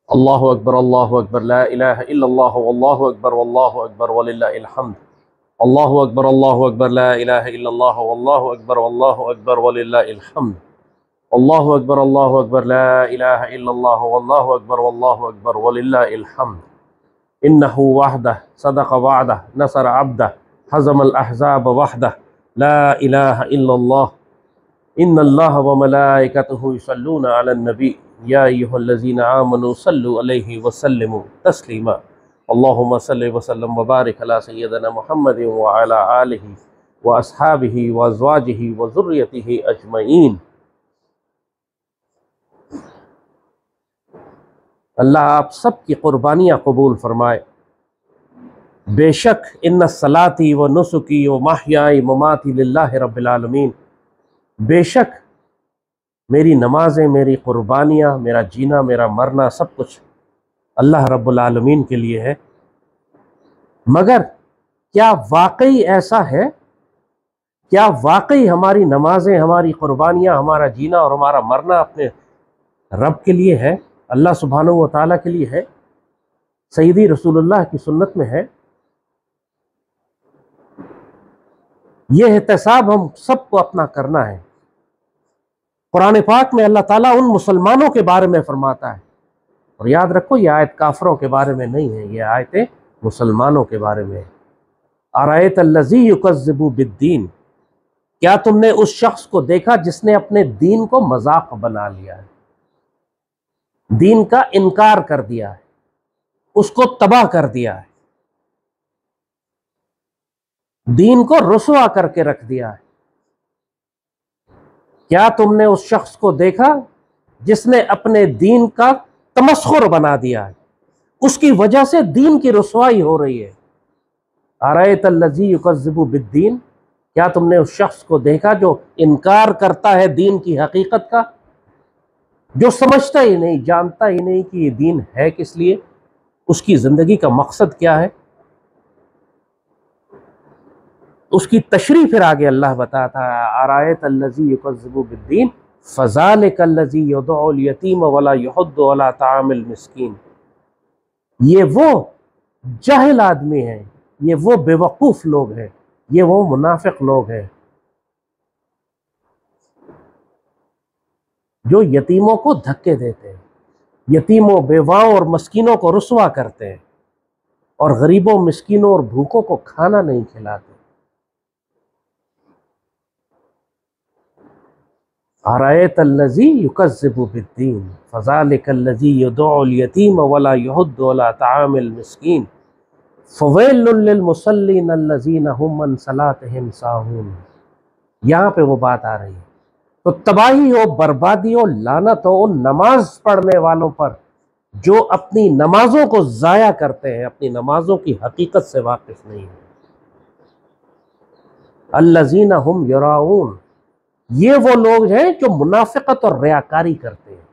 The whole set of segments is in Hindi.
अल्लाहु अकबर ला इलाहा इल्लल्लाह वल्लाहु अकबर वलिल्लाहिल हम्द। अल्लाहु अकबर ला इलाहा इल्लल्लाह वल्लाहु अकबर वलिल्लाहिल हम्द। अल्लाहु अकबर ला इलाहा इल्लल्लाह वल्लाहु अकबर वलिल्लाहिल हम्द। इन्नहु वहदह सदक़ वअदह नसर अब्दह हज़मल अहज़ाब वहदह ला इलाहा इल्लल्लाह इन्नल्लाह व मलाइकतहु युसल्लूना अलन नबी या अय्युहल्लज़ीना आमनू सल्लु अलैहि व सल्लिमू तस्लीमा। अल्लाहुम्मा सल्लि व सल्लिम व बारिक अला सय्यिदिना मुहम्मदिन व अला आलिहि व अस्हाबिहि व अज़वाजिहि व ज़ुर्रिय्यतिहि अजमईन। अल्लाह आप सब की कुर्बानियाँ कबूल फरमाए। बेशक इन्ना सलाती व नुसुकी व महयाई ममाती लिल्लाहि रब्बिल आलमीन। बेशक मेरी नमाजें, मेरी कुर्बानियाँ, मेरा जीना, मेरा मरना सब कुछ अल्लाह रब्बुल आलमीन के लिए है। मगर क्या वाकई ऐसा है? क्या वाकई हमारी नमाजें, हमारी कुर्बानियाँ, हमारा जीना और हमारा मरना अपने रब के लिए है, अल्लाह सुब्हानहू व तआला के लिए है, सय्यदी रसूलुल्लाह की सुन्नत में है? ये एहतसाब हम सबको अपना करना है। कुरान पाक में अल्लाह ताला उन मुसलमानों के बारे में फरमाता है, और याद रखो ये आयत काफरों के बारे में नहीं है, ये आयतें मुसलमानों के बारे में है। अरायतल्लज़ी युकज़्ज़िबु बिद्दीन, क्या तुमने उस शख्स को देखा जिसने अपने दीन को मजाक बना लिया है, दीन का इनकार कर दिया है, उसको तबाह कर दिया है, दीन को रुसवा करके रख दिया है। क्या तुमने उस शख्स को देखा जिसने अपने दीन का तमस्खुर बना दिया है, उसकी वजह से दीन की रुसवाई हो रही है। अरायतल्लज़ी युकज़्ज़िबु बिद्दीन, क्या तुमने उस शख्स को देखा जो इनकार करता है दीन की हकीकत का, जो समझता ही नहीं, जानता ही नहीं कि ये दीन है किस लिए, उसकी जिंदगी का मकसद क्या है। उसकी तशरीह फिर आगे अल्लाह बताता है, अरायतल्लज़ी युकज़्ज़िबु बिद्दीन फ़ज़ालिकल्लज़ी यदउल यतीम वला यहुद्दु अला तामिल मिस्कीन। ये वो जाहिल आदमी है, ये वो बेवकूफ लोग हैं, ये वो मुनाफिक लोग हैं जो यतीमों को धक्के देते हैं, यतीमों, बेवाओं और मस्कीनों को रुसवा करते हैं, और गरीबों, मिस्कीनों और भूखों को खाना नहीं खिलाते। अरायतल्लज़ी युकज़्ज़िबु बिद्दीन फ़ज़ालिकल्लज़ी यदउल यतीम वला यहुद्दु अला तामिल मिस्कीन फ़वैलुल लिल मुसल्लीन अल्लज़ीना हुम अन सलातिहिम साहून। यहाँ पे वो बात आ रही है। तो तबाही हो, बर्बादी हो, लानत हो उन नमाज पढ़ने वालों पर जो अपनी नमाजों को ज़ाया करते हैं, अपनी नमाजों की हकीकत से वाकिफ नहीं है। अल्लज़ीना हुम युराऊन, ये वो लोग हैं जो मुनाफिकत और रियाकारी करते हैं।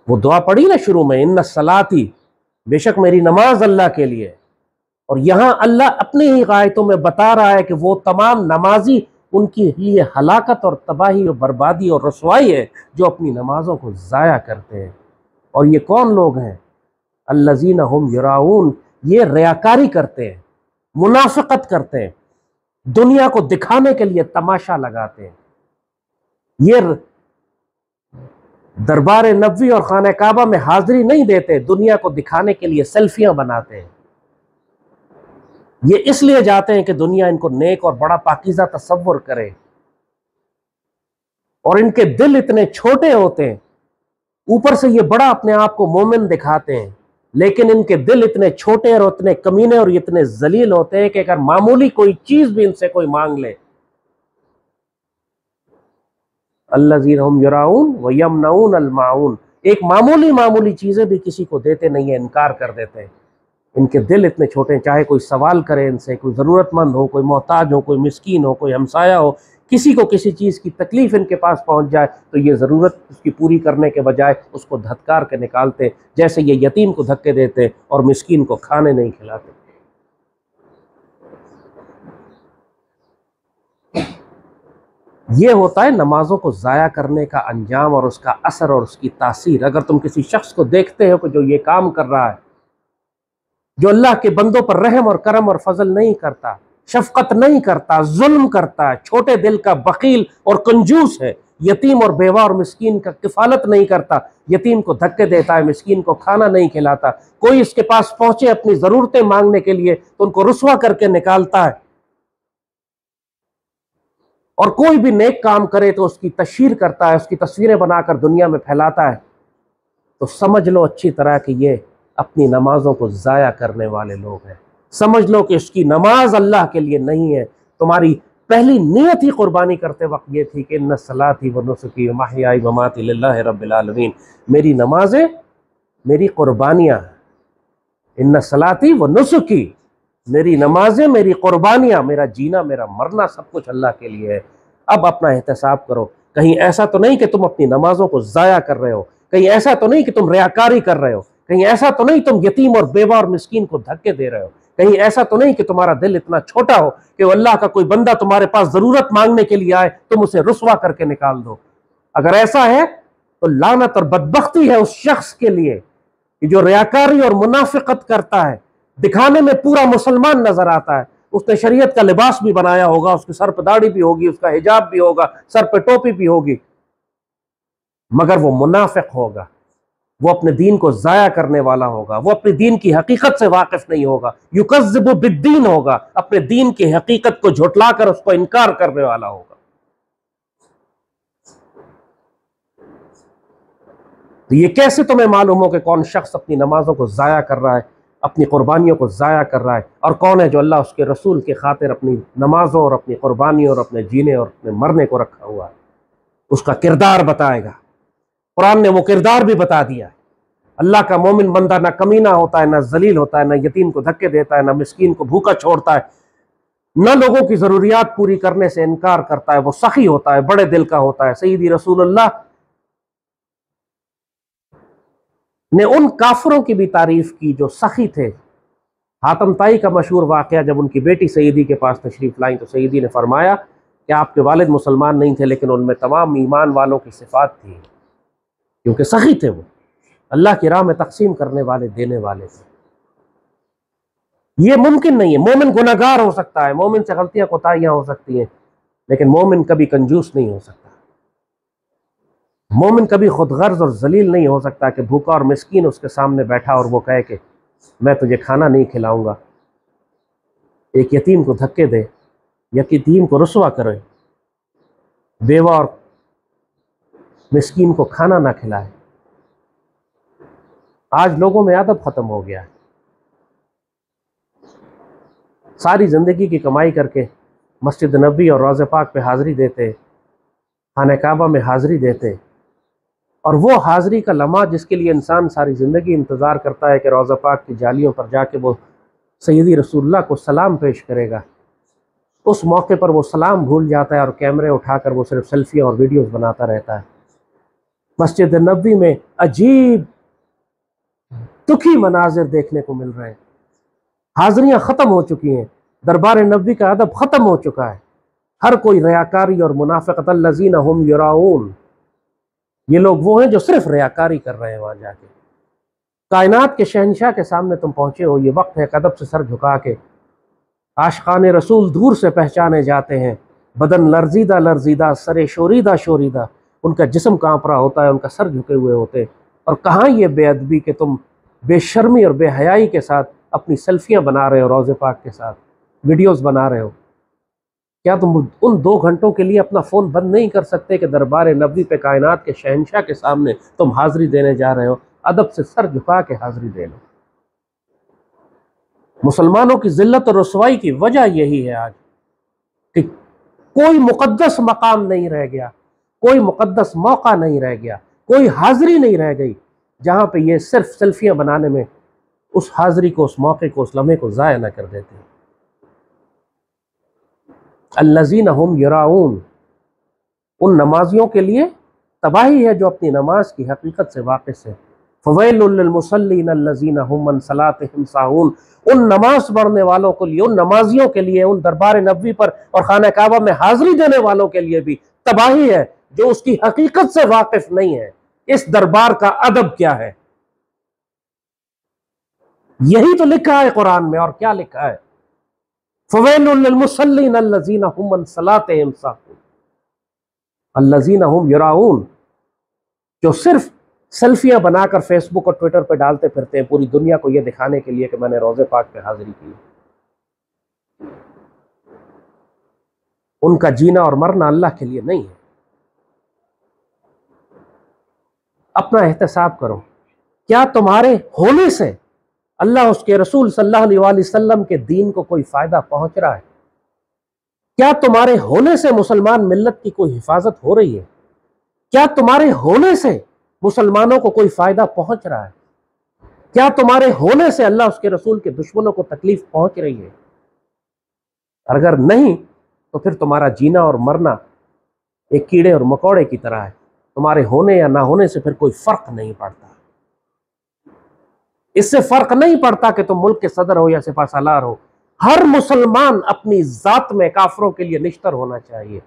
वो दुआ पढ़ी ना शुरू में, इन्ना सलाती, बेशक मेरी नमाज अल्लाह के लिए, और यहां अल्लाह अपनी ही आयतों में बता रहा है कि वो तमाम नमाजी, उनकी लिए हलाकत और तबाही और बर्बादी और रसवाई है जो अपनी नमाजों को ज़ाया करते हैं। और ये कौन लोग हैं? अल्लज़ीना हुम युराऊन, ये रियाकारी करते हैं, मुनाफिकत करते हैं, दुनिया को दिखाने के लिए तमाशा लगाते हैं। ये दरबार नबवी और खाने काबा में हाजिरी नहीं देते, दुनिया को दिखाने के लिए सेल्फियां बनाते हैं। ये इसलिए जाते हैं कि दुनिया इनको नेक और बड़ा पाकीज़ा तसव्वुर करे, और इनके दिल इतने छोटे होते हैं, ऊपर से ये बड़ा अपने आप को मोमिन दिखाते हैं, लेकिन इनके दिल इतने छोटे और इतने कमीने और इतने जलील होते हैं कि अगर मामूली कोई चीज भी इनसे कोई मांग ले, अल्लज़ीना हुम युराऊन व यमनऊन अल माऊन, एक मामूली चीजें भी किसी को देते नहीं है, इनकार कर देते हैं। इनके दिल इतने छोटे हैं, चाहे कोई सवाल करे इनसे, कोई ज़रूरतमंद हो, कोई मोहताज हो, कोई मिस्कीन हो, कोई हमसाया हो, किसी को किसी चीज़ की तकलीफ इनके पास पहुंच जाए तो ये ज़रूरत उसकी पूरी करने के बजाय उसको धत्कार के निकालते, जैसे ये यतीम को धक्के देते और मिस्कीन को खाने नहीं खिलाते। ये होता है नमाजों को ज़ाया करने का अंजाम और उसका असर और उसकी तासीर। अगर तुम किसी शख्स को देखते हो कि जो ये काम कर रहा है, जो अल्लाह के बंदों पर रहम और करम और फजल नहीं करता, शफकत नहीं करता, जुल्म करता है, छोटे दिल का बकील और कंजूस है, यतीम और बेवा और मिस्कीन का किफालत नहीं करता, यतीम को धक्के देता है, मिस्कीन को खाना नहीं खिलाता, कोई इसके पास पहुंचे अपनी ज़रूरतें मांगने के लिए तो उनको रुस्वा करके निकालता है, और कोई भी नेक काम करे तो उसकी तशहीर करता है, उसकी तस्वीरें बनाकर दुनिया में फैलाता है, तो समझ लो अच्छी तरह कि ये अपनी नमाजों को ज़ाया करने वाले लोग हैं। समझ लो कि उसकी नमाज अल्लाह के लिए नहीं है। तुम्हारी पहली नियत ही कुर्बानी करते वक्त ये थी कि इन्ना सलाती व नुसुकी व महयाई व माती लिल्लाहि रब्बिल आलमीन, मेरी नमाजें मेरी कुर्बानियाँ, इन्ना सलाती व नुसुकी, मेरी नमाजें मेरी कुर्बानियाँ, मेरा जीना मेरा मरना सब कुछ अल्लाह के लिए है। अब अपना एहतसाब करो, कहीं ऐसा तो नहीं कि तुम अपनी नमाजों को ज़ाया कर रहे हो, कहीं ऐसा तो नहीं कि तुम रियाकारी कर रहे हो, कहीं ऐसा तो नहीं तुम यतीम और बेवा और मिस्कीन को धक्के दे रहे हो, कहीं ऐसा तो नहीं कि तुम्हारा दिल इतना छोटा हो कि अल्लाह का कोई बंदा तुम्हारे पास जरूरत मांगने के लिए आए तुम उसे रुस्वा करके निकाल दो। अगर ऐसा है तो लानत और बदबख्ती है उस शख्स के लिए कि जो रियाकारी और मुनाफिकत करता है, दिखाने में पूरा मुसलमान नजर आता है, उसने शरीयत का लिबास भी बनाया होगा, उसके सर पर दाढ़ी भी होगी, उसका हिजाब भी होगा, सर पे टोपी भी होगी, मगर वो मुनाफिक होगा, वो अपने दीन को ज़ाया करने वाला होगा, वो अपने दीन की हकीकत से वाकिफ नहीं होगा, युकज़्ज़िबु बिद्दीन होगा, अपने दीन की हकीकत को झुटलाकर उसको इनकार करने वाला होगा। तो ये कैसे तुम्हें मालूम हो कि कौन शख्स अपनी नमाजों को ज़ाया कर रहा है, अपनी कुर्बानियों को ज़ाया कर रहा है, और कौन है जो अल्लाह उसके रसूल के खातिर अपनी नमाजों और अपनी कुर्बानियों और अपने जीने और अपने मरने को रखा हुआ है। उसका किरदार बताएगा। कुरान ने वो किरदार भी बता दिया है। अल्लाह का मोमिन बंदा ना कमीना होता है, ना जलील होता है, ना यतीम को धक्के देता है, ना मिस्कीन को भूखा छोड़ता है, न लोगों की ज़रूरियात पूरी करने से इनकार करता है, वो सखी होता है, बड़े दिल का होता है। सईदी रसूलुल्लाह ने उन काफिरों की भी तारीफ की जो सखी थे। हातम ताई का मशहूर वाक़या, जब उनकी बेटी सईदी के पास तशरीफ़ लाई तो सईदी ने फरमाया कि आपके वालिद मुसलमान नहीं थे, लेकिन उनमें तमाम ईमान वालों की सिफात थी, क्योंकि सखी थे, वो अल्लाह की राह में तकसीम करने वाले, देने वाले थे। ये मुमकिन नहीं है। मोमिन गुनहगार हो सकता है, मोमिन से गलतियां कोताहियां हो सकती हैं, लेकिन मोमिन कभी कंजूस नहीं हो सकता। मोमिन कभी खुदगर्ज और जलील नहीं हो सकता कि भूखा और मिस्कीन उसके सामने बैठा और वो कहे कि मैं तुझे खाना नहीं खिलाऊंगा। एक यतीम को धक्के दे, यतीम को रुसवा करे, बेवा और मिस्कीन को खाना ना खिलाए। आज लोगों में अदब खत्म हो गया है। सारी जिंदगी की कमाई करके मस्जिद नबी और रोज़े पाक पे हाज़िरी देते, खाने काबा में हाज़िरी देते, और वो हाज़िरी का लम्हा जिसके लिए इंसान सारी ज़िंदगी इंतज़ार करता है कि रोज़ा पाक की जालियों पर जाके वो सैयदी रसूलुल्लाह को सलाम पेश करेगा, उस मौके पर वो सलाम भूल जाता है और कैमरे उठाकर वो सिर्फ सेल्फियाँ और वीडियोज़ बनाता रहता है। मस्जिद नबी में अजीब दुखी मनाजिर देखने को मिल रहे हैं। हाज़िरियाँ ख़त्म हो चुकी हैं, दरबार नबी का अदब ख़त्म हो चुका है। हर कोई रियाकारी और मुनाफ़िक़त अल्लज़ीना हुम युराऊन, ये लोग वो हैं जो सिर्फ रियाकारी कर रहे हैं। वहाँ जाके कायनात के शहंशाह के सामने तुम पहुँचे हो, ये वक्त है अदब से सर झुका के। आशिक़ाने रसूल दूर से पहचाने जाते हैं, बदन लर्जीदा लर्जीदा, सरे शोरीदा शोरीदा, उनका जिस्म काँप रहा होता है, उनका सर झुके हुए होते। और कहाँ ये बेअदबी कि तुम बेशर्मी और बेहयाई के साथ अपनी सेल्फियाँ बना रहे हो, रोज़े पाक के साथ वीडियोज़ बना रहे हो। क्या तुम उन 2 घंटों के लिए अपना फ़ोन बंद नहीं कर सकते कि दरबार नबी पे कायनात के शहंशाह के सामने तुम हाज़िरी देने जा रहे हो? अदब से सर झुका के हाज़िरी दे लो। मुसलमानों की ज़िल्लत और रुसवाई की वजह यही है आज कि कोई मुक़द्दस मकाम नहीं रह गया, कोई मुक़द्दस मौका नहीं रह गया, कोई हाज़िरी नहीं रह गई जहाँ पे ये सिर्फ सेल्फियाँ बनाने में उस हाज़िरी को, उस मौके को, उस लम्हे को ज़ाया न कर देते। अल्लज़ीना हुम युराऊन, उन नमाजियों के लिए तबाही है जो अपनी नमाज की हकीकत से वाकिफ़ है। फ़वैलुल लिल मुसल्लीन अल्लज़ीना हुम अन सलातिहिम साहून, उन नमाज पढ़ने वालों के लिए, उन नमाजियों के लिए, उन दरबार नबवी पर और खाना काबा में हाज़िरी देने वालों के लिए भी तबाही है जो उसकी हकीकत से वाकिफ नहीं है। इस दरबार का अदब क्या है? यही तो लिखा है कुरान में। और क्या लिखा है? फवैलुल लिलमुसल्लीन अल्लज़ीना हुम अन सलातिहिम साहून अल्लज़ीना हुम युराऊन। जो सिर्फ सेल्फियां बनाकर फेसबुक और ट्विटर पर डालते फिरते हैं पूरी दुनिया को यह दिखाने के लिए कि मैंने रोजे पाक पे हाजिरी की। उनका जीना और मरना अल्लाह के लिए नहीं है। अपना एहतसाब करो। क्या तुम्हारे होने से अल्लाह उसके रसूल सल्लल्लाहु अलैहि वसल्लम के दीन को कोई फायदा पहुंच रहा है? क्या तुम्हारे होने से मुसलमान मिल्लत की कोई हिफाजत हो रही है? क्या तुम्हारे होने से मुसलमानों को कोई फायदा पहुंच रहा है? क्या तुम्हारे होने से अल्लाह उसके रसूल के दुश्मनों को तकलीफ पहुंच रही है? अगर नहीं तो फिर तुम्हारा जीना और मरना एक कीड़े और मकोड़े की तरह है। तुम्हारे होने या ना होने से फिर कोई फर्क नहीं पड़ता। इससे फर्क नहीं पड़ता कि तुम मुल्क के सदर हो या सिपाहसालार हो। हर मुसलमान अपनी जात में काफरों के लिए निश्तर होना चाहिए।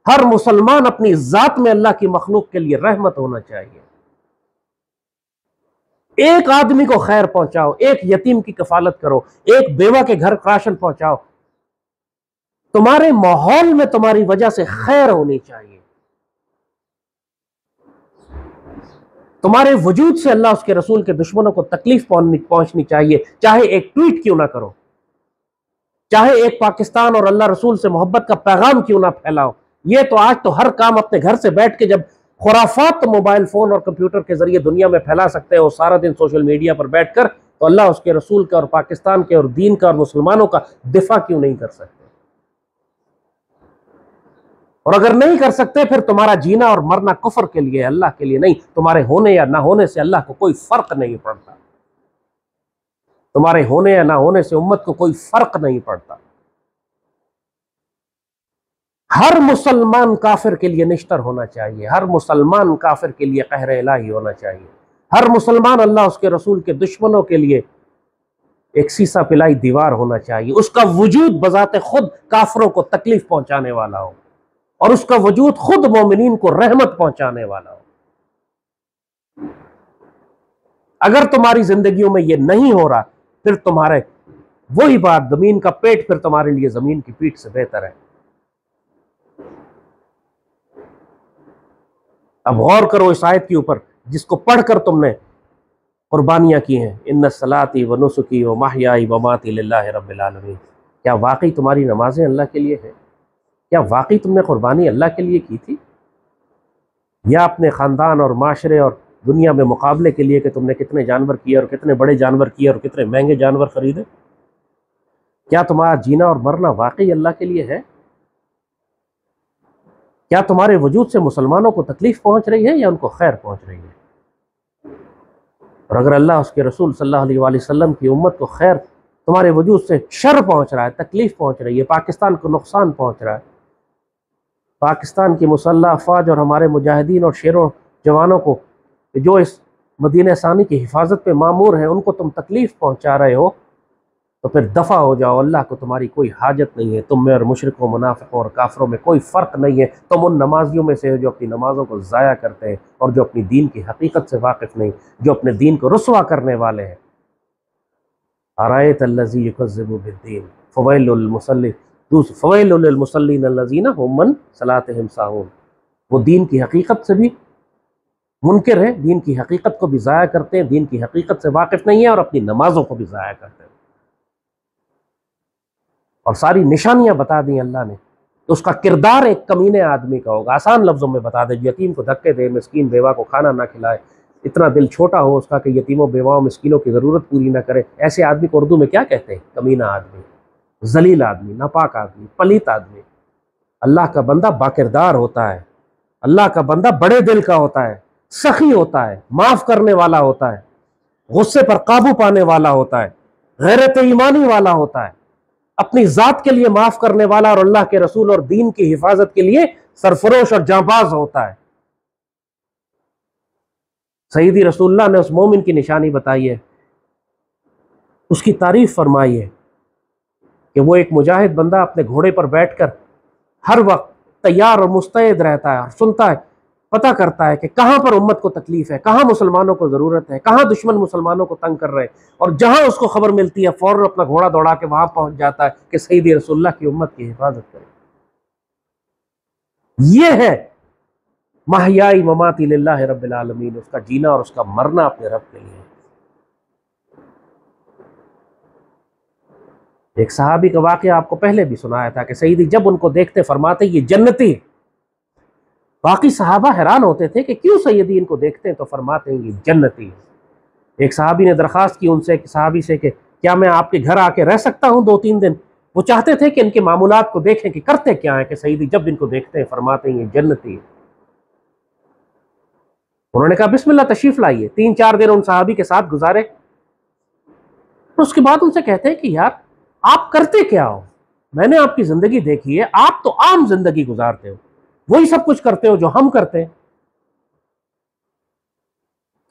हर मुसलमान अपनी जात में अल्लाह की मखलूक के लिए रहमत होना चाहिए। एक आदमी को खैर पहुंचाओ, एक यतीम की कफालत करो, एक बेवा के घर राशन पहुंचाओ। तुम्हारे माहौल में तुम्हारी वजह से खैर होनी चाहिए। तुम्हारे वजूद से अल्लाह उसके रसूल के दुश्मनों को तकलीफ पहुंचनी चाहिए। चाहे एक ट्वीट क्यों ना करो, चाहे एक पाकिस्तान और अल्लाह रसूल से मोहब्बत का पैगाम क्यों ना फैलाओ। ये तो आज तो हर काम अपने घर से बैठ के जब खुराफात तो मोबाइल फोन और कंप्यूटर के जरिए दुनिया में फैला सकते हो सारा दिन सोशल मीडिया पर बैठकर, तो अल्लाह उसके रसूल का और पाकिस्तान के और दीन का और मुसलमानों का दिफा क्यों नहीं कर सकते? और अगर नहीं कर सकते फिर तुम्हारा जीना और मरना कुफर के लिए, अल्लाह के लिए नहीं। तुम्हारे होने या ना होने से अल्लाह को कोई फर्क नहीं पड़ता। तुम्हारे होने या ना होने से उम्मत को कोई फर्क नहीं पड़ता। हर मुसलमान काफिर के लिए निश्तर होना चाहिए। हर मुसलमान काफिर के लिए कहर इलाही होना चाहिए। हर मुसलमान अल्लाह उसके रसूल के दुश्मनों के लिए एक सीसा पिलाई दीवार होना चाहिए। उसका वजूद बजाते खुद काफिरों को तकलीफ पहुंचाने वाला हो और उसका वजूद खुद मोमिनीन को रहमत पहुंचाने वाला हो। अगर तुम्हारी जिंदगियों में यह नहीं हो रहा फिर तुम्हारे वही बात, जमीन का पेट फिर तुम्हारे लिए जमीन की पीठ से बेहतर है। अब गौर करो इस आयत के ऊपर जिसको पढ़कर तुमने कुर्बानियां की हैं, इन्ना सलाती व नुसुकी व महयाई व माती लिल्लाहि रब्बिल आलमीन। क्या वाकई तुम्हारी नमाजें अल्लाह के लिए है? क्या वाकई तुमने कुर्बानी अल्लाह के लिए की थी, या अपने ख़ानदान और माशरे और दुनिया में मुकाबले के लिए कि तुमने कितने जानवर किए और कितने बड़े जानवर किए और कितने महंगे जानवर खरीदे? क्या तुम्हारा जीना और मरना वाकई अल्लाह के लिए है? क्या तुम्हारे वजूद से मुसलमानों को तकलीफ पहुंच रही है या उनको खैर पहुंच रही है? और अगर अल्लाह उसके रसूल सल्लल्लाहु अलैहि वसल्लम की उम्मत को खैर तुम्हारे वजूद से शर पहुंच रहा है, तकलीफ पहुंच रही है, पाकिस्तान को नुकसान पहुंच रहा है, पाकिस्तान की मुसल्लह अफवाज और हमारे मुजाहिदीन और शेरों जवानों को जो इस मदीना सानी की हिफाजत पे मामूर हैं उनको तुम तकलीफ पहुंचा रहे हो, तो फिर दफ़ा हो जाओ। अल्लाह को तुम्हारी कोई हाजत नहीं है। तुम में और मुशरिकों, मुनाफिकों और काफरों में कोई फ़र्क नहीं है। तुम उन नमाजियों में से हो जो अपनी नमाजों को ज़ाया करते हैं और जो अपनी दीन की हकीकत से वाकिफ़ नहीं, जो अपने दीन को रुस्वा करने वाले हैं। अरायत अल्लज़ी युकज़्ज़िबु बिद्दीन फ़वैलुल मुसल्लिन फ़वैलुल लिलमुसल्लीन अल्लज़ीना हुम अन सलातिहिम साहून। वो दीन की हकीकत से भी मुनकिर है, दीन की हकीकत को भी ज़ाया करते हैं, दीन की हकीकत से वाकिफ़ नहीं है और अपनी नमाजों को भी ज़ाया करते हैं। और सारी निशानियां बता दी अल्लाह ने, तो उसका किरदार एक कमीने आदमी का होगा। आसान लफ्ज़ों में बता दे, यतीम को धक्के दे, मिस्कीन बेवा को खाना ना खिलाए, इतना दिल छोटा हो उसका कि यतीमों बेवाओं मिस्कीनों की ज़रूरत पूरी ना करे, ऐसे आदमी को उर्दू में क्या कहते हैं? कमीना आदमी, जलील आदमी, नापाक आदमी, पलीत आदमी। अल्लाह का बंदा बाकिरदार होता है, अल्लाह का बंदा बड़े दिल का होता है, सखी होता है, माफ़ करने वाला होता है, गुस्से पर काबू पाने वाला होता है, गैरत ईमानी वाला होता है, अपनी जात के लिए माफ करने वाला और अल्लाह के रसूल और दीन की हिफाजत के लिए सरफरोश और जांबाज होता है। सईदी रसूलुल्लाह ने उस मोमिन की निशानी बताई है, उसकी तारीफ फरमाई है कि वो एक मुजाहिद बंदा अपने घोड़े पर बैठकर हर वक्त तैयार और मुस्तैद रहता है और सुनता है, पता करता है कि कहाँ पर उम्मत को तकलीफ है, कहाँ मुसलमानों को ज़रूरत है, कहाँ दुश्मन मुसलमानों को तंग कर रहे हैं, और जहाँ उसको खबर मिलती है फ़ौरन अपना घोड़ा दौड़ा के वहाँ पहुँच जाता है कि सैयदी रसूलुल्लाह की उम्मत की हिफाजत करे। ये है महयाई ममाती लिल्लाहि रब्बिल आलमीन, उसका जीना और उसका मरना अपने रब के लिए। एक सहाबी का वाक़या आपको पहले भी सुनाया था कि सैयदी जब उनको देखते फरमाते ये जन्नती। बाकी सहाबा हैरान होते थे कि क्यों सैयदी इनको देखते हैं तो फरमाते हैं ये जन्नती। एक सहाबी ने दरख्वास्त की उनसे सहाबी से कि क्या मैं आपके घर आके रह सकता हूँ 2-3 दिन। वो चाहते थे कि इनके मामूलात को देखें कि करते क्या है, कि सैयदी जब इनको देखते हैं फरमाते हैं ये जन्नती। उन्होंने कहा बिस्मिल्लाह तशरीफ लाइए। 3-4 दिन उन सहाबी के साथ गुजारे। उसके बाद उनसे कहते हैं कि यार आप करते क्या हो, मैंने आपकी जिंदगी देखी है, आप तो आम जिंदगी गुजारते हो, वही सब कुछ करते हो जो हम करते हैं,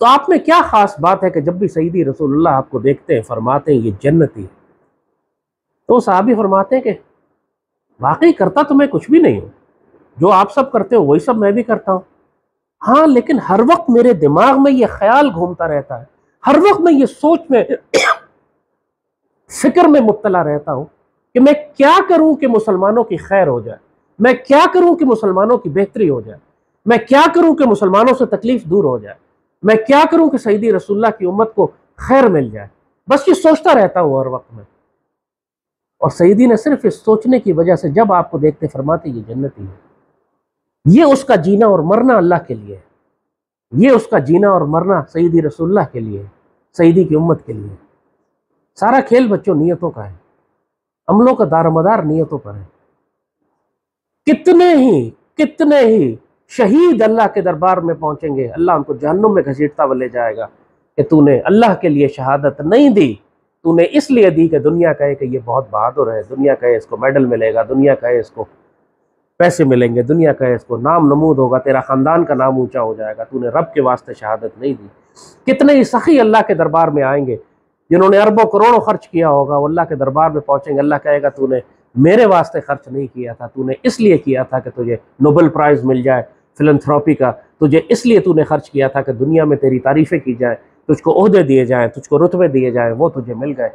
तो आप में क्या खास बात है कि जब भी सैयदी रसूलुल्लाह आपको देखते हैं फरमाते हैं ये जन्नती। तो सहाबी फरमाते हैं कि वाकई करता तो मैं कुछ भी नहीं हूं, जो आप सब करते हो वही सब मैं भी करता हूं। हाँ, लेकिन हर वक्त मेरे दिमाग में ये ख्याल घूमता रहता है, हर वक्त मैं ये सोच में फिक्र में मुब्तला रहता हूं कि मैं क्या करूं कि मुसलमानों की खैर हो जाए, मैं क्या करूं कि मुसलमानों की बेहतरी हो जाए, मैं क्या करूं कि मुसलमानों से तकलीफ दूर हो जाए, मैं क्या करूं कि सैयदी रसूलुल्लाह की उम्मत को खैर मिल जाए। बस ये सोचता रहता हूं हर वक्त में। और सैयदी ने सिर्फ इस सोचने की वजह से जब आपको देखते फरमाते ये जन्नती है। ये उसका जीना और मरना अल्लाह के लिए है, ये उसका जीना और मरना सैयदी रसूलुल्लाह के लिए है, सैयदी की उम्मत के लिए। सारा खेल बच्चों नियतों का है, अमलों का दारोमदार नियतों पर है। कितने ही शहीद अल्लाह के दरबार में पहुंचेंगे, अल्लाह उनको जहन्नुम में घसीटता हुआ ले जाएगा कि तूने अल्लाह के लिए शहादत नहीं दी, तूने इसलिए दी कि दुनिया कहे कि ये बहुत बहादुर है, दुनिया कहे इसको मेडल मिलेगा, दुनिया कहे इसको पैसे मिलेंगे, दुनिया कहे इसको नाम नमूद होगा, तेरा ख़ानदान का नाम ऊंचा हो जाएगा, तूने रब के वास्ते शहादत नहीं दी। कितने ही सखी अल्लाह के दरबार में आएंगे जिन्होंने अरबों करोड़ों खर्च किया होगा, वो अल्लाह के दरबार में पहुंचेंगे, अल्लाह कहेगा तूने मेरे वास्ते खर्च नहीं किया था, तूने इसलिए किया था कि तुझे नोबेल प्राइज़ मिल जाए फिलंथ्रॉपी का, तुझे इसलिए तूने खर्च किया था कि दुनिया में तेरी तारीफ़ें की जाए, तुझको ओहदे दिए जाएँ, तुझको रुतबे दिए जाएँ, वो तुझे मिल गए,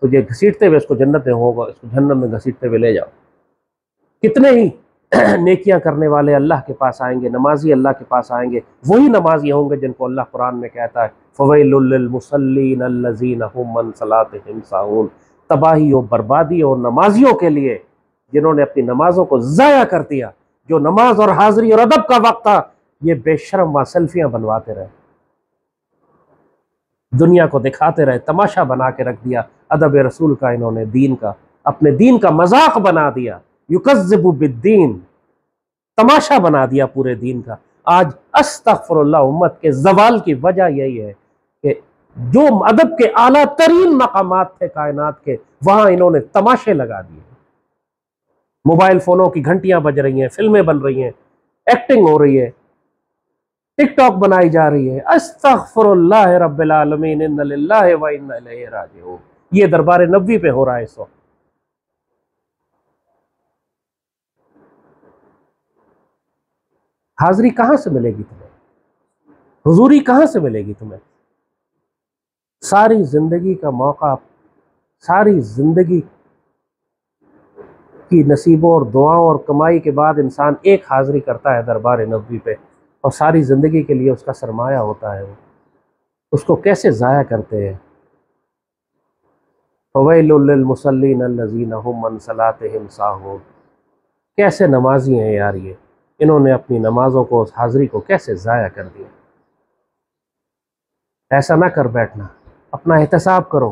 तुझे घसीटते हुए इसको जन्नत में होगा, इसको जहन्नम में घसीटते हुए ले जाओ। कितने ही नेकियां करने वाले अल्लाह के पास आएंगे, नमाजी अल्लाह के पास आएंगे, वही नमाजी होंगे जिनको अल्लाह कुरान में कहता है फ़वैलुल लिल मुसल्लीन अल्लज़ीना हुम अन सलातिहिम साहून। तबाही और बर्बादी और नमाजियों के लिए जिन्होंने अपनी नमाजों को ज़ाया कर दिया। जो नमाज और हाज़री और अदब का वक्त था, ये बेशर्म व सेल्फियाँ बनवाते रहे, दुनिया को दिखाते रहे, तमाशा बना के रख दिया अदब रसूल का। इन्होंने दीन का, अपने दीन का मजाक बना दिया, युकज़्ज़िबु बिद्दीन, तमाशा बना दिया पूरे दीन का। आज अस्तग़फिरुल्लाह उम्मत के ज़वाल की वजह यही है कि जो अदब के आला तरीन मकामात थे कायनात के, वहां इन्होंने तमाशे लगा दिए। मोबाइल फोनों की घंटियां बज रही हैं, फिल्में बन रही हैं, एक्टिंग हो रही है, टिकटॉक बनाई जा रही है। अस्तग़फिरुल्लाह रब्बिल आलमीन, इन्ना लिल्लाहि व इन्ना इलैहि राजिऊन। ये दरबार नबवी पे हो रहा है इस वक्त। हाज़री कहाँ से मिलेगी तुम्हें, हुजूरी कहाँ से मिलेगी तुम्हें? सारी ज़िंदगी का मौका, सारी ज़िंदगी की नसीबों और दुआओं और कमाई के बाद इंसान एक हाज़री करता है दरबार नबवी पे, और सारी ज़िंदगी के लिए उसका सरमाया होता है, वो उसको कैसे ज़ाया करते हैं। फ़वैलुल लिल मुसल्लीन अल्लज़ीना हुम अन सलातिहिम साहून। कैसे नमाजी हैं यार ये, इन्होंने अपनी नमाजों को, उस हाज़री को कैसे ज़ाया कर दिया। ऐसा ना कर बैठना, अपना एहतसाब करो,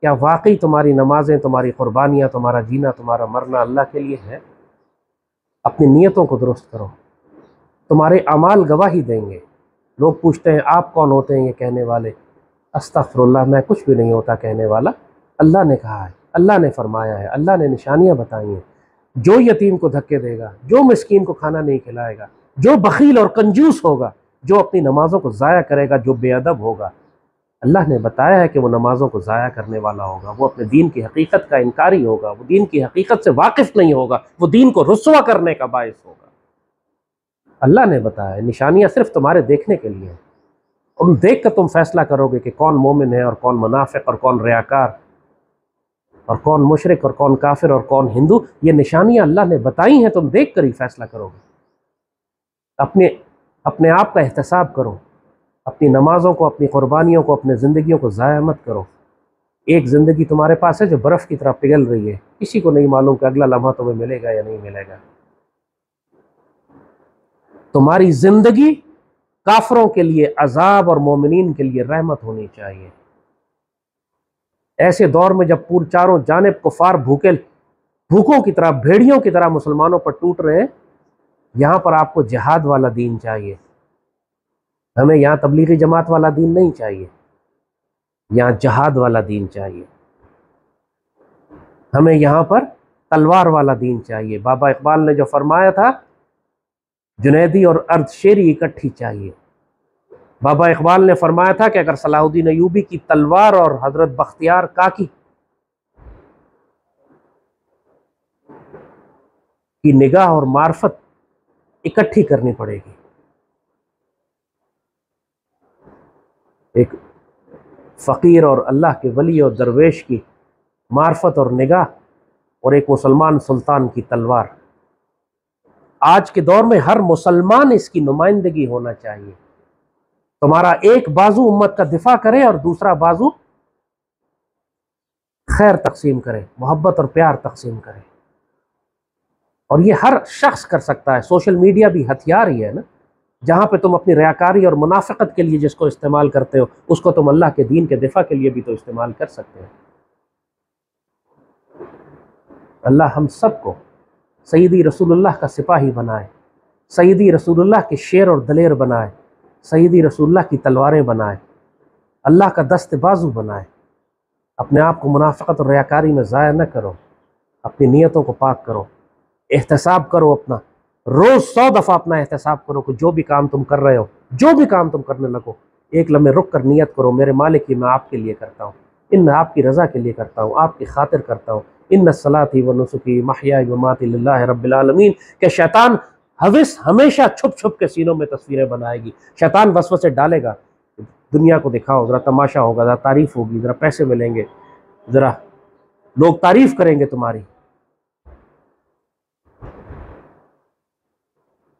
क्या वाकई तुम्हारी नमाजें, तुम्हारी कुर्बानियाँ, तुम्हारा जीना, तुम्हारा मरना अल्लाह के लिए है? अपनी नीयतों को दुरुस्त करो, तुम्हारे अमाल गवाही देंगे। लोग पूछते हैं आप कौन होते हैं ये कहने वाले? अस्तग़फिरुल्लाह, मैं कुछ भी नहीं होता कहने वाला। अल्लाह ने कहा है, अल्लाह ने फरमाया है, अल्लाह ने निशानियाँ बताई हैं। जो यतीम को धक्के देगा, जो मिस्कीन को खाना नहीं खिलाएगा, जो बखील और कंजूस होगा, जो अपनी नमाजों को ज़ाया करेगा, जो बेअदब होगा, अल्लाह ने बताया है कि वो नमाजों को ज़ाया करने वाला होगा, वो अपने दीन की हकीकत का इनकारी होगा, वो दीन की हकीकत से वाकिफ़ नहीं होगा, वो दीन को रुस्वा करने का बायस होगा। अल्लाह ने बताया, निशानियाँ सिर्फ तुम्हारे देखने के लिए हैं। तुम देख कर तुम फैसला करोगे कि कौन मोमिन है और कौन मुनाफिक और कौन रियाकार और कौन मुशरिक और कौन काफिर और कौन हिंदू। ये निशानियाँ अल्लाह ने बताई हैं, तुम देख कर ही फैसला करोगे। अपने अपने आप का एहतसाब करो, अपनी नमाज़ों को, अपनी कुर्बानियों को, अपनी ज़िंदगियों को ज़ाया मत करो। एक ज़िंदगी तुम्हारे पास है जो बर्फ़ की तरह पिघल रही है, किसी को नहीं मालूम कि अगला लम्हा तुम्हें मिलेगा या नहीं मिलेगा। तुम्हारी ज़िंदगी काफरों के लिए अजाब और मोमिनीन के लिए रहमत होनी चाहिए। ऐसे दौर में जब पूरे चारों जानिब कुफार भूखों की तरह, भेड़ियों की तरह मुसलमानों पर टूट रहे हैं, यहाँ पर आपको जिहाद वाला दीन चाहिए। हमें यहाँ तबलीगी जमात वाला दीन नहीं चाहिए, यहाँ जिहाद वाला दीन चाहिए। हमें यहाँ पर तलवार वाला दीन चाहिए। बाबा इकबाल ने जो फरमाया था, जुनैदी और अर्धशेरी इकट्ठी चाहिए। बाबा इकबाल ने फरमाया था कि अगर सलाहुद्दीन अयूबी की तलवार और हजरत बख्तियार काकी की निगाह और मार्फत इकट्ठी करनी पड़ेगी, एक फ़कीर और अल्लाह के वली और दरवेश की मार्फत और निगाह और एक मुसलमान सुल्तान की तलवार। आज के दौर में हर मुसलमान इसकी नुमाइंदगी होना चाहिए। तुम्हारा एक बाजू उम्मत का दिफा करे और दूसरा बाजू खैर तकसीम करे, मोहब्बत और प्यार तकसीम करे। और ये हर शख्स कर सकता है। सोशल मीडिया भी हथियार ही है ना, जहाँ पे तुम अपनी रियाकारी और मुनाफिकत के लिए जिसको इस्तेमाल करते हो, उसको तुम अल्लाह के दीन के दिफा के लिए भी तो इस्तेमाल कर सकते हो। अल्लाह हम सबको सैयदी रसूलुल्लाह का सिपाही बनाए, सैयदी रसूलुल्लाह के शेर और दलेर बनाए, सैयदी रसूलुल्लाह की तलवारें बनाए, अल्लाह का दस्त बाजू बनाए। अपने आप को मुनाफिकत और रियाकारी में ज़ाया न करो, अपनी नीयतों को पाक करो, एहतसाब करो अपना। रोज़ 100 दफ़ा अपना एहतसाब करो कि जो भी काम तुम कर रहे हो, जो भी काम तुम करने लगो, एक लम्हे रुक कर नियत करो, मेरे मालिक की मैं आपके लिए करता हूँ, इन आपकी रज़ा के लिए करता हूँ, आपकी खातिर करता हूँ। इन सलाती व नुसुकी महयाई व माती लिल्लाहि रब्बिल आलमीन। के शैतान हविस हमेशा छुप छुप के सीनों में तस्वीरें बनाएगी। शैतान वसवसे डालेगा, दुनिया को दिखाओ, ज़रा तमाशा होगा, ज़रा तारीफ़ होगी, ज़रा पैसे मिलेंगे, ज़रा लोग तारीफ़ करेंगे तुम्हारी।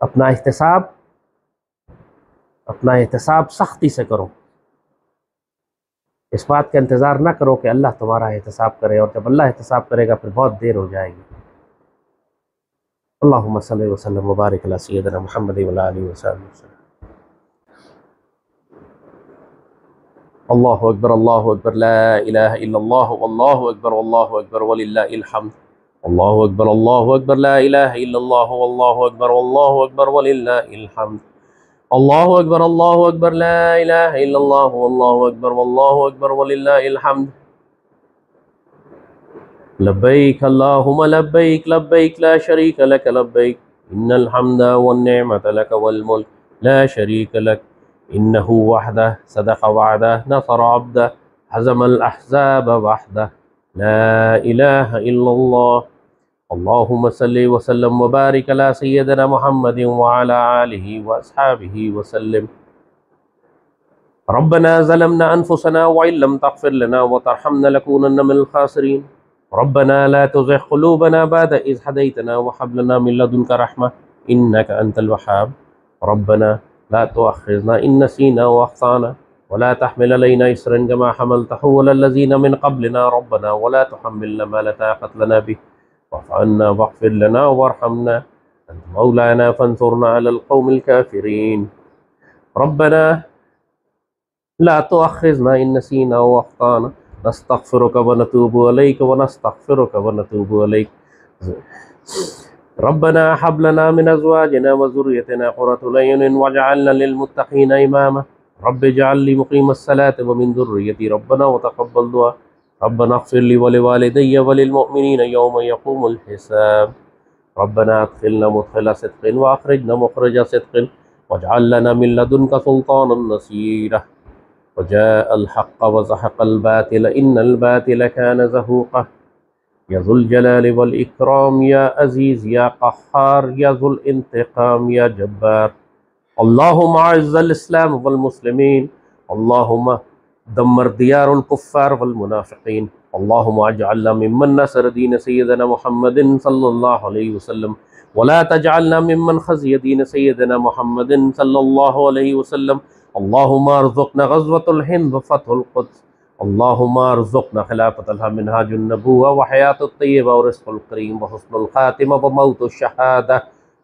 अपना एहतसाब सख्ती से करो। इस बात का इंतज़ार ना करो कि अल्लाह तुम्हारा एहतसाब करे, और जब अल्लाह एहतसाब करेगा फिर बहुत देर हो जाएगी। अल्लाहुम्मा सल्लि व सल्लिम व बारिक अला सय्यिदिना मुहम्मद व अला आलिहि व सह्बिहि वसल्लम। अल्लाहु अकबर, अल्लाहु अकबर, ला इलाहा इल्लल्लाह, वल्लाहु अकबर वलिल्लाहिल हम्द। अल्लाहु अकबर, ला इलाहा इल्लल्लाह, वल्लाहु अकबर वलिल्लाहिल हम्द। अल्लाहु अकबर, ला इलाहा इल्लल्लाह, वल्लाहु अकबर वलिल्लाहिल हम्द। लब्बैक अल्लाहुम्मा लब्बैक, लब्बैक ला शरीक लक लब्बैक, इन्नल हम्दा वन निअमत लक वल मुल्क ला शरीक लक, इन्नहु वहदह सदक़ वअदह नसर अब्दह हज़मल अहज़ाब वहदह, ला इलाहा इल्लल्लाह। अल्लाहुम्मा सल्लि व सल्लिम व बारिक अला सय्यिदिना मुहम्मदिन व अला आलिहि व अस्हाबिहि व सल्लिम। रब्बना ज़लमना अनफुसना व इन लम तग़फिर लना व तरहमना लनकूनन्ना मिनल ख़ासिरीन। रब्बना ला तुज़िग़ क़ुलूबना बअद इज़ हदैतना व हब लना मिन लदुनका रहमह इन्नका अंतल वह्हाब। रब्बना ला तुअख़्ख़िज़ना इन नसीना व अख़्ताना व ला तहमिल अलैना इसरन कमा हमलतहु अला लज़ीना मिन क़ब्लिना। रब्बना व ला तुहम्मिलना मा ला ताक़त लना बिहि वअफ़ु अन्ना वग़फ़िर लना वरहमना अंत मौलाना फ़ंसुरना अलल क़ौमिल काफ़िरीन। रब्बना ला तुअख़्ख़िज़ना इन नसीना व अख़्ताना नस्तग़फ़िरुका व नतूबु इलैक व नस्तग़फ़िरुका व नतूबु इलैक। रब्बना हब लना मिन अज़वाजिना व ज़ुर्रिय्यतिना क़ुर्रता अय्युन वजअलना लिलमुत्तक़ीना इमामा। रब्बि इजअलनी मुक़ीमस्सलाति व मिन ज़ुर्रिय्यती रब्बना व तक़ब्बल दुआ। रब्बना इग़फ़िर ली व लिवालिदैया व लिलमुअ्मिनीना यौम यक़ूमुल हिसाब। रब्बना अदख़िलना मुदख़िला सिद्क़िन व अख़रिजना मुख़रिजा सिद्क़िन वजअल लना मिन लदुनका सुल्तानन नसीरा। वजाअल हक़्क़ व ज़हक़ल बातिल इन्नल बातिल कान ज़हूक़ा। या ज़ुल जलाल वल इकराम, या अज़ीज़ या क़ह्हार, या ज़ुल इंतिक़ाम या जब्बार। अल्लाहुम्मा अइज़्ज़िल इस्लाम वल मुस्लिमीन, अल्लाहुम्मा दम्मर दियारुल कुफ़्फ़ार वल मुनाफ़िक़ीन, अल्लाहुम्मा अजअलना मिम्मन नसर दीन सय्यिदना मुहम्मदिन सल्लल्लाहु अलैहि वसल्लम, वला तजअलना मिम्मन ख़ज़िय दीन सय्यिदना मुहम्मदिन सल्लल्लाहु अलैहि वसल्लम। अल्लाहुम्मा अर्ज़ुक़ना ग़ज़वतुल हिंद व फ़थहुल क़ुद्स, अल्लाहुम्मा अर्ज़ुक़ना ख़िलाफ़तहा मिनहाजुन नबुव्वा व हयातुत तय्यबा व रिज़्क़ुल करीम व हुस्नुल ख़ातिमा व मौतुश शहादा।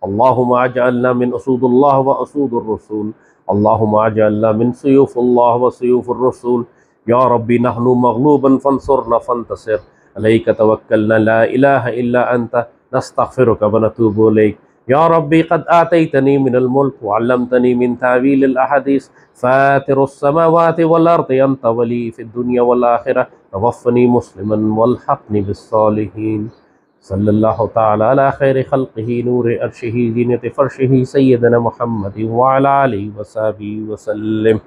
अल्लाहुम्मा अजअलना मिन उसूदिल्लाह व उसूदिर रसूल, अल्लाहुम्मा अजअलना मिन सुयूफ़िल्लाह व सुयूफ़िर रसूल। या रब्बी नहनु मग़लूबुन फ़ंसुरना फ़ंतसिर, अलैका तवक्कलना ला इलाहा इल्ला अंता नस्तग़फ़िरुका व नतूबु इलैक। या रब्बी क़द आतैतनी मिनल मुल्क व अल्लमतनी मिन तावीलिल अहादीस, फ़ातिरुस समावाति वल अर्दि अंत वली फ़िद दुनिया वल आख़िरह, तवफ़्फ़नी मुस्लिमन वल्हक़नी बिस्सालिहीन। सल्लल्लाहु तआला अला खैरि ख़ल्क़िही नूरि अर्शिही ज़ीनति फ़र्शिही सय्यिदना मुहम्मदिन व अला आलिहि व सहबिही वसल्लम।